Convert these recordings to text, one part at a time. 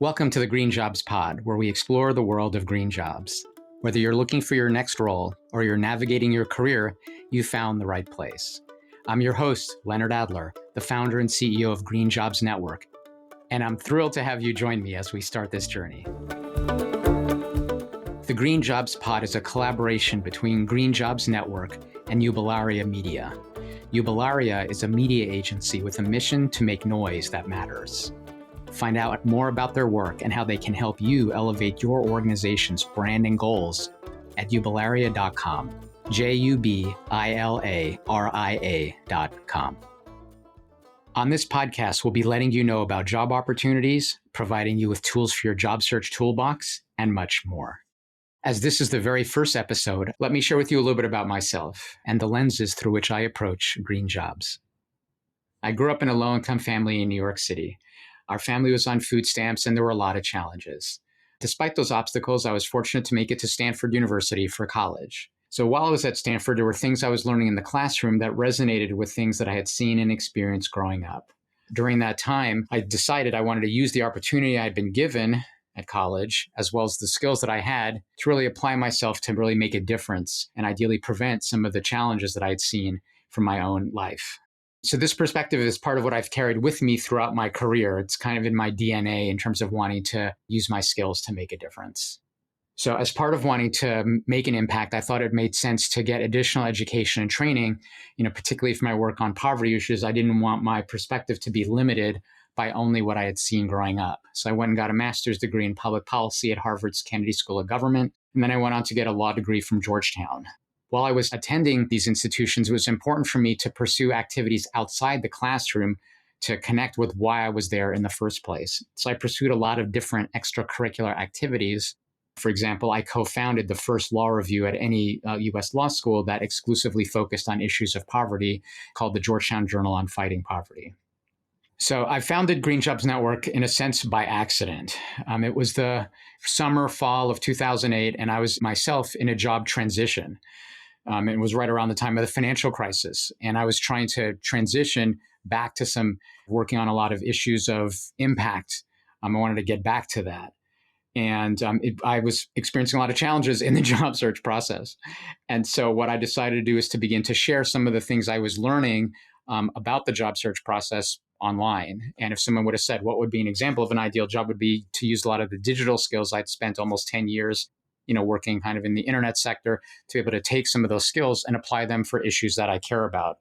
Welcome to the Green Jobs Pod, where we explore the world of green jobs. Whether you're looking for your next role or you're navigating your career, you found the right place. I'm your host, Leonard Adler, the founder and CEO of Green Jobs Network, and I'm thrilled to have you join me as we start this journey. The Green Jobs Pod is a collaboration between Green Jobs Network and Jubilaria Media. Jubilaria is a media agency with a mission to make noise that matters. Find out more about their work and how they can help you elevate your organization's brand and goals at jubilaria.com. JUBILARIA.com. On this podcast, we'll be letting you know about job opportunities, providing you with tools for your job search toolbox, and much more. As this is the very first episode, let me share with you a little bit about myself and the lenses through which I approach green jobs. I grew up in a low-income family in New York City. Our family was on food stamps, and there were a lot of challenges. Despite those obstacles, I was fortunate to make it to Stanford University for college. So while I was at Stanford, there were things I was learning in the classroom that resonated with things that I had seen and experienced growing up. During that time, I decided I wanted to use the opportunity I had been given at college, as well as the skills that I had, to really apply myself to really make a difference and ideally prevent some of the challenges that I had seen from my own life. So this perspective is part of what I've carried with me throughout my career. It's kind of in my DNA in terms of wanting to use my skills to make a difference. So as part of wanting to make an impact, I thought it made sense to get additional education and training, particularly for my work on poverty issues. I didn't want my perspective to be limited by only what I had seen growing up. So I went and got a master's degree in public policy at Harvard's Kennedy School of Government. And then I went on to get a law degree from Georgetown. While I was attending these institutions, it was important for me to pursue activities outside the classroom to connect with why I was there in the first place. So I pursued a lot of different extracurricular activities. For example, I co-founded the first law review at any U.S. law school that exclusively focused on issues of poverty, called the Georgetown Journal on Fighting Poverty. So I founded Green Jobs Network in a sense by accident. It was the fall of 2008, and I was myself in a job transition. It was right around the time of the financial crisis. And I was trying to transition back to working on a lot of issues of impact. I wanted to get back to that. And I was experiencing a lot of challenges in the job search process. And so what I decided to do is to begin to share some of the things I was learning about the job search process online. And if someone would have said, what would be an example of an ideal job, would be to use a lot of the digital skills I'd spent almost 10 years working kind of in the internet sector, to be able to take some of those skills and apply them for issues that I care about.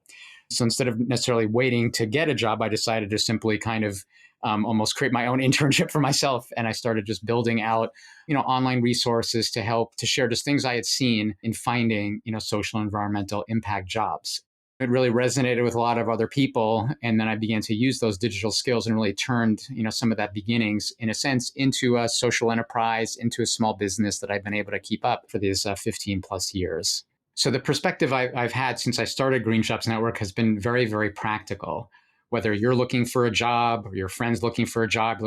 So instead of necessarily waiting to get a job, I decided to simply kind of almost create my own internship for myself. And I started just building out, online resources to share just things I had seen in finding, social and environmental impact jobs. It really resonated with a lot of other people. And then I began to use those digital skills and really turned, some of that beginnings, in a sense, into a social enterprise, into a small business that I've been able to keep up for these 15 plus years. So the perspective I've had since I started Green Jobs Network has been very, very practical. Whether you're looking for a job or your friend's looking for a job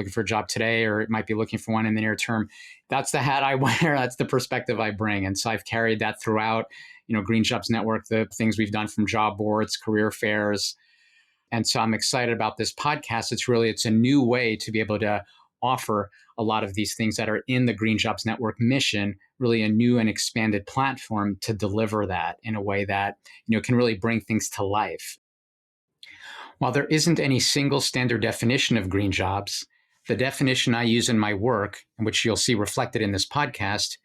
today, or it might be looking for one in the near term, that's the hat I wear. That's the perspective I bring. And so I've carried that throughout, Green Jobs Network, the things we've done from job boards, career fairs. And so I'm excited about this podcast. It's a new way to be able to offer a lot of these things that are in the Green Jobs Network mission, really a new and expanded platform to deliver that in a way that, can really bring things to life. While there isn't any single standard definition of green jobs, the definition I use in my work, and which you'll see reflected in this podcast,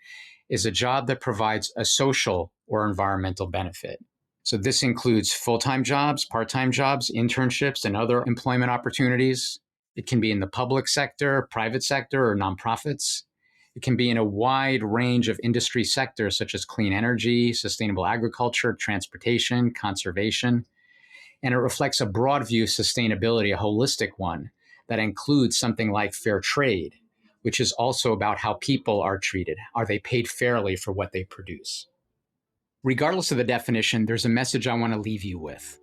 is a job that provides a social or environmental benefit. So this includes full-time jobs, part-time jobs, internships, and other employment opportunities. It can be in the public sector, private sector, or nonprofits. It can be in a wide range of industry sectors such as clean energy, sustainable agriculture, transportation, conservation. And it reflects a broad view of sustainability, a holistic one that includes something like fair trade, which is also about how people are treated. Are they paid fairly for what they produce? Regardless of the definition, there's a message I want to leave you with.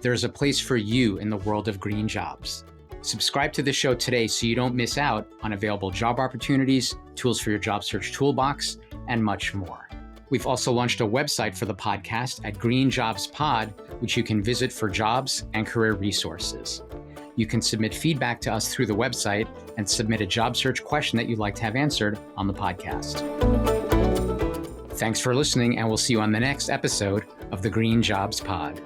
There's a place for you in the world of green jobs. Subscribe to the show today so you don't miss out on available job opportunities, tools for your job search toolbox, and much more. We've also launched a website for the podcast at Green Jobs Pod, which you can visit for jobs and career resources. You can submit feedback to us through the website and submit a job search question that you'd like to have answered on the podcast. Thanks for listening, and we'll see you on the next episode of the Green Jobs Pod.